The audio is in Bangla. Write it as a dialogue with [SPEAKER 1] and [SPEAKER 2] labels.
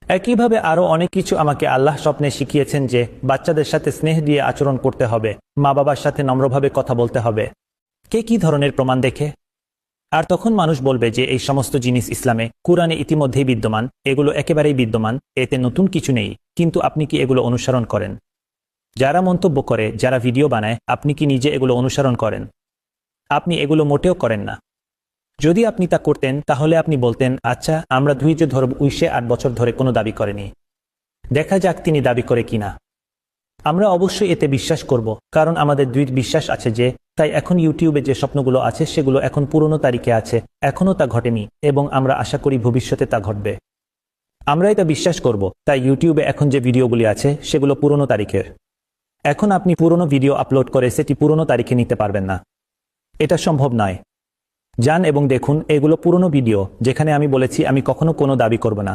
[SPEAKER 1] একইভাবে আরও অনেক কিছু আমাকে আল্লাহ স্বপ্নে শিখিয়েছেন, যে বাচ্চাদের সাথে স্নেহ দিয়ে আচরণ করতে হবে, মা বাবার সাথে নম্রভাবে কথা বলতে হবে। কে কি ধরনের প্রমাণ দেখে? আর তখন মানুষ বলবে যে এই সমস্ত জিনিস ইসলামে, কুরআনে ইতিমধ্যেই বিদ্যমান, এগুলো একেবারেই বিদ্যমান, এতে নতুন কিছু নেই। কিন্তু আপনি কি এগুলো অনুসরণ করেন? যারা মন্তব্য করে, যারা ভিডিও বানায়, আপনি কি নিজে এগুলো অনুসরণ করেন? আপনি এগুলো মোটেও করেন না। যদি আপনি তা করতেন তাহলে আপনি বলতেন, আচ্ছা, আমরা ধৈর্য ধরব, 8 বছর ধরে কোনো দাবি করেনি, দেখা যাক তিনি দাবি করে কিনা। আমরা অবশ্যই এতে বিশ্বাস করব, কারণ আমাদের দৃঢ় বিশ্বাস আছে যে তাই এখন ইউটিউবে যে স্বপ্নগুলো আছে সেগুলো এখন পুরনো তারিখে আছে, এখনও তা ঘটেনি, এবং আমরা আশা করি ভবিষ্যতে তা ঘটবে। আমরা এটা বিশ্বাস করব, তাই ইউটিউবে এখন যে ভিডিওগুলি আছে সেগুলো পুরনো তারিখের। এখন আপনি পুরনো ভিডিও আপলোড করে সেটি পুরনো তারিখে নিতে পারবেন না, এটা সম্ভব নয়। যান এবং দেখুন, এগুলো পুরনো ভিডিও যেখানে আমি বলেছি আমি কখনো কোনো দাবি করব না।